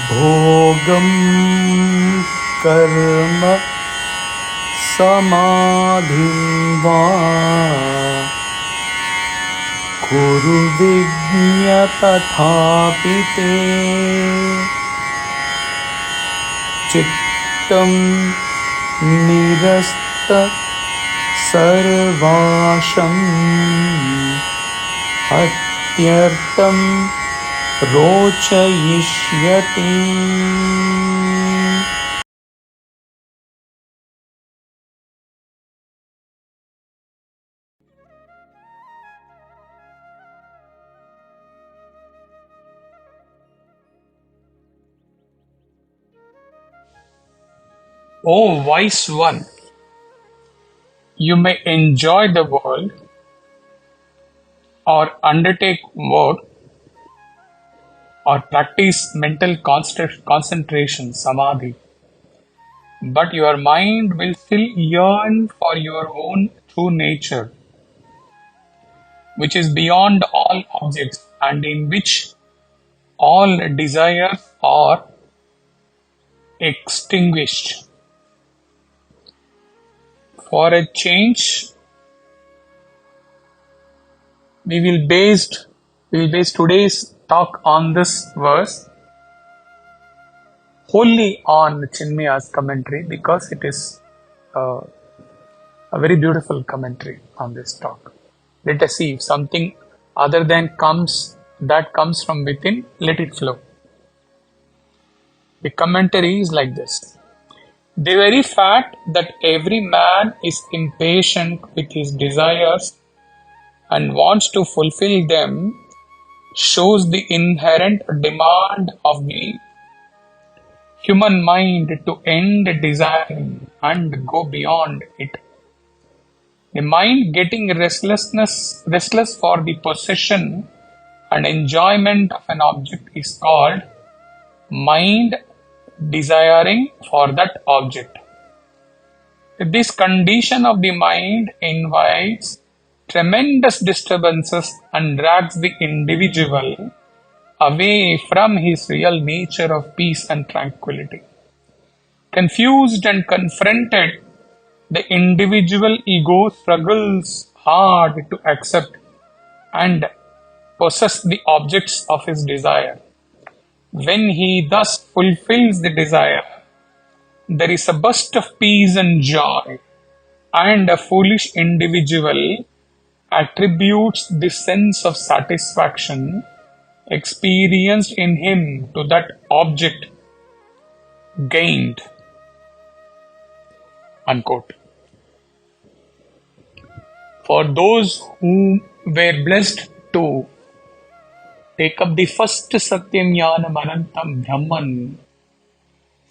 bhogaṃ karma samādhiṃ va kuru vijña tathāpi te cittaṃ nirastasarvāśamatyarthaṃ rocayiṣyati. O wise one, you may enjoy the world or undertake work or practice mental concentration, samādhi, but your mind will still yearn for your own true nature, which is beyond all objects and in which all desires are extinguished. For a change, we will base today's talk on this verse wholly on Chinmaya's commentary, because it is a very beautiful commentary on this talk. Let us see if something other than comes from within, let it flow. The commentary is like this. The very fact that every man is impatient with his desires and wants to fulfill them shows the inherent demand of the human mind to end desiring and go beyond it. The mind getting restless for the possession and enjoyment of an object is called mind desiring for that object. This condition of the mind invites tremendous disturbances and drags the individual away from his real nature of peace and tranquility. Confused and confronted, the individual ego struggles hard to accept and possess the objects of his desire. When he thus fulfills the desire, there is a burst of peace and joy, and a foolish individual attributes the sense of satisfaction experienced in him to that object gained. Unquote. For those who were blessed to take up the first Satyam Jnanam Anantam Brahman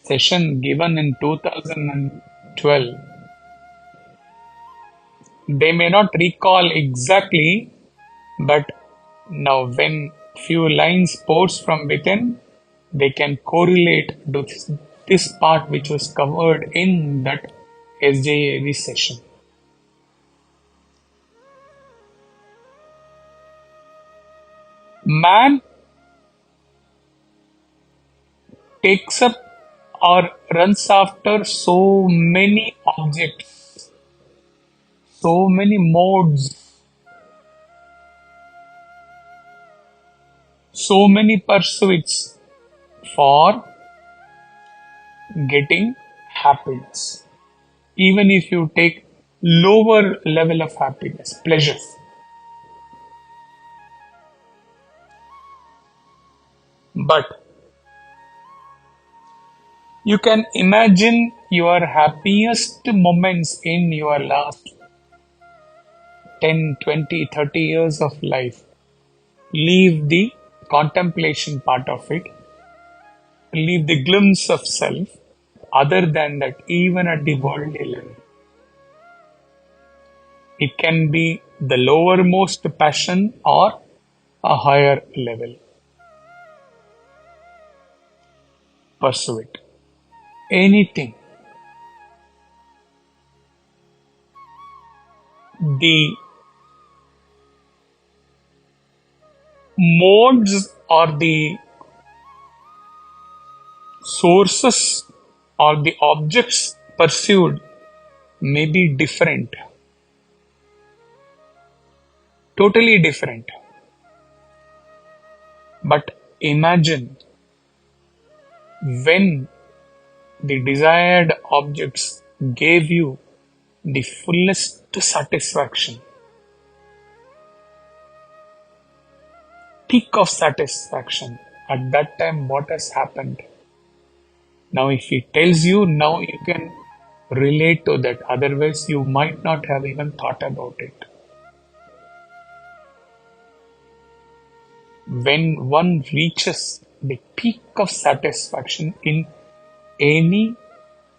session given in 2012, they may not recall exactly, but now when few lines pours from within, they can correlate to this part which was covered in that SJAV session. Man takes up or runs after so many objects, so many modes, so many pursuits for getting happiness. Even if you take lower level of happiness, pleasures. But you can imagine your happiest moments in your last 10, 20, 30 years of life. Leave the contemplation part of it. Leave the glimpse of self. Other than that, even at the worldly level, it can be the lowermost passion or a higher level. Pursue it. Anything. The modes or the sources or the objects pursued may be different, totally different. But imagine when the desired objects gave you the fullest satisfaction, peak of satisfaction. At that time, what has happened? Now, if he tells you, now you can relate to that. Otherwise, you might not have even thought about it. When one reaches the peak of satisfaction in any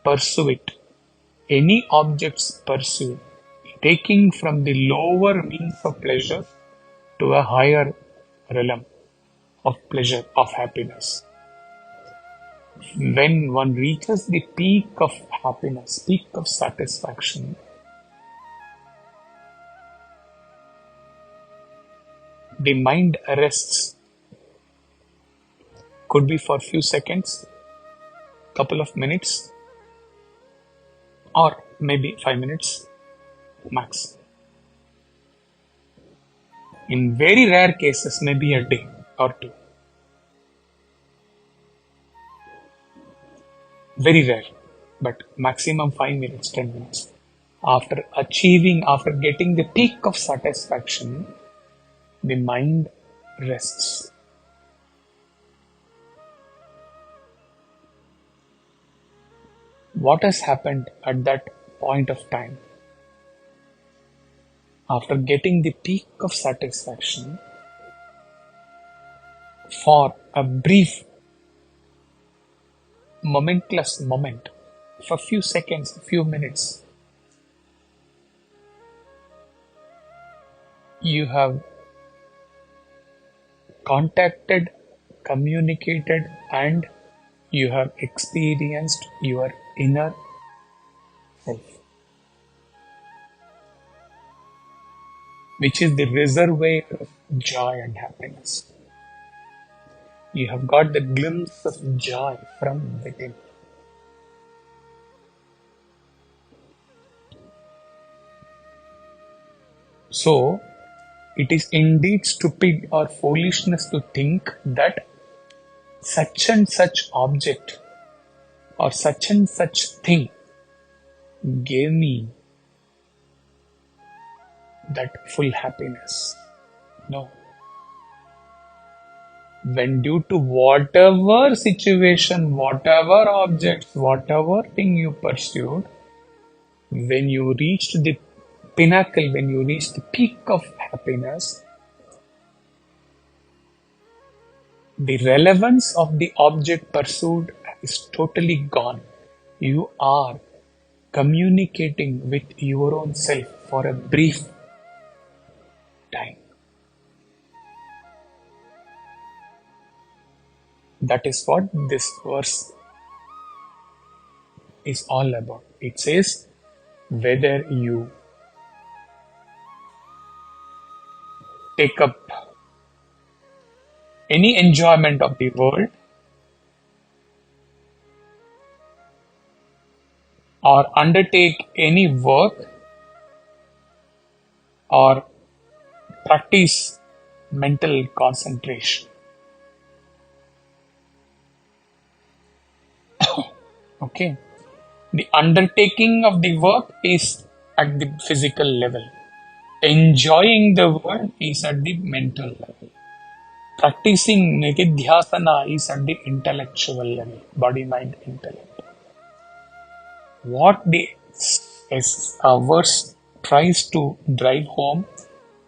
pursuit, any object's pursuit, taking from the lower means of pleasure to a higher realm of pleasure, of happiness. When one reaches the peak of happiness, peak of satisfaction, the mind rests. Could be for few seconds, couple of minutes, or maybe 5 minutes max. In very rare cases, maybe a day or two. Very rare, but maximum 5 minutes, 10 minutes. After getting the peak of satisfaction, the mind rests. What has happened at that point of time? After getting the peak of satisfaction, for a brief, momentless moment, for a few seconds, a few minutes, you have contacted, communicated, and you have experienced your inner self, which is the reservoir of joy and happiness. You have got the glimpse of joy from within. So, it is indeed stupid or foolishness to think that such and such object or such and such thing gave me that full happiness. No. When due to whatever situation, whatever objects, whatever thing you pursued, when you reached the pinnacle, when you reached the peak of happiness, the relevance of the object pursued is totally gone. You are communicating with your own self for a brief time. That is what this verse is all about. It says, whether you take up any enjoyment of the world or undertake any work or practice mental concentration. Okay. The undertaking of the work is at the physical level. Enjoying the world is at the mental level. Practicing nididhyasana is at the intellectual level, body, mind, intellect. What the verse tries to drive home,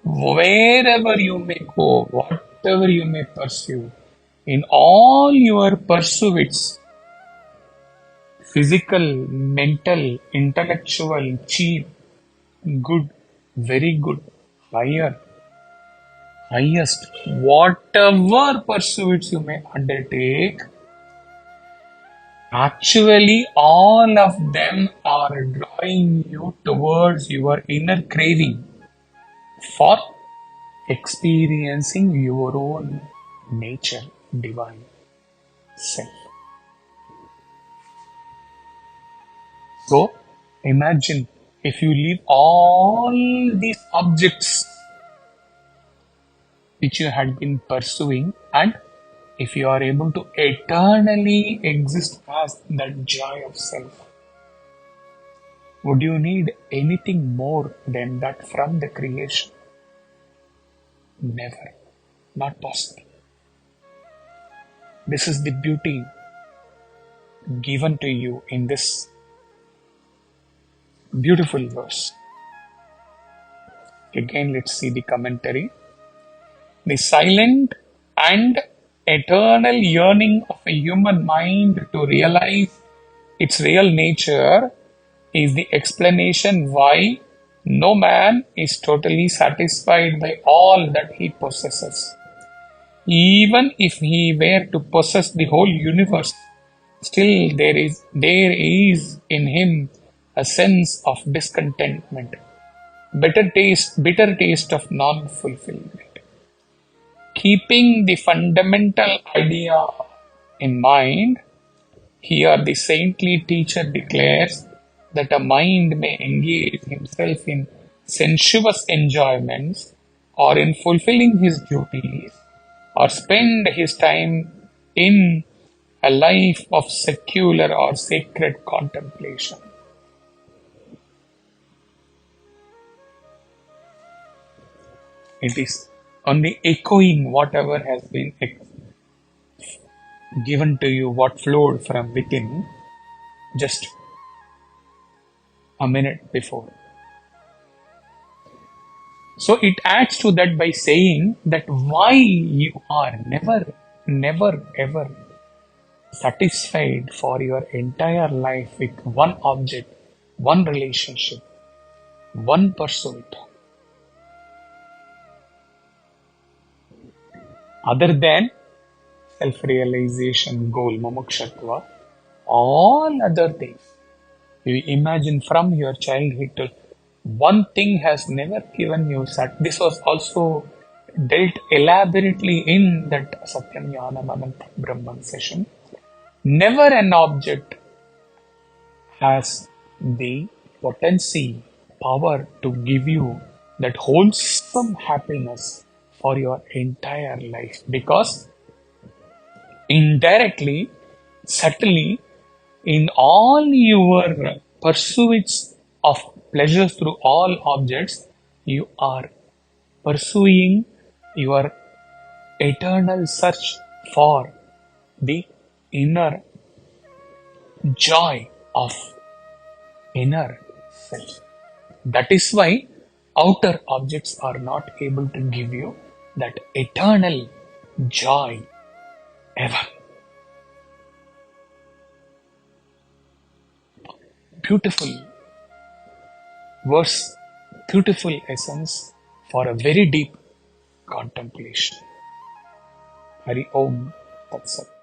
wherever you may go, whatever you may pursue, in all your pursuits, physical, mental, intellectual, cheap, good, very good, higher, highest, whatever pursuits you may undertake, actually all of them are drawing you towards your inner craving for experiencing your own nature, divine self. So imagine if you leave all these objects which you had been pursuing, and if you are able to eternally exist as that joy of self, would you need anything more than that from the creation? Never. Not possible. This is the beauty given to you in this beautiful verse. Again, let's see the commentary. The silent and eternal yearning of a human mind to realize its real nature is the explanation why no man is totally satisfied by all that he possesses. Even if he were to possess the whole universe, still there is in him a sense of discontentment, bitter taste of non-fulfillment. Keeping the fundamental idea in mind, here the saintly teacher declares that a mind may engage himself in sensuous enjoyments or in fulfilling his duties or spend his time in a life of secular or sacred contemplation. It is only echoing whatever has been given to you, what flowed from within just a minute before. So it adds to that by saying that why you are never ever satisfied for your entire life with one object, one relationship, one pursuit, other than self-realization goal, mumukshatva, all other things. You imagine from your childhood till one thing has never given you this was also dealt elaborately in that Satyam Jnanam Anantam Brahman session. Never an object has the potency, power to give you that wholesome happiness for your entire life, because indirectly, subtly, in all your pursuits of pleasures through all objects, you are pursuing your eternal search for the inner joy of inner self. That is why outer objects are not able to give you that eternal joy ever. Beautiful verse, beautiful essence for a very deep contemplation. Hari Om Tat Sat.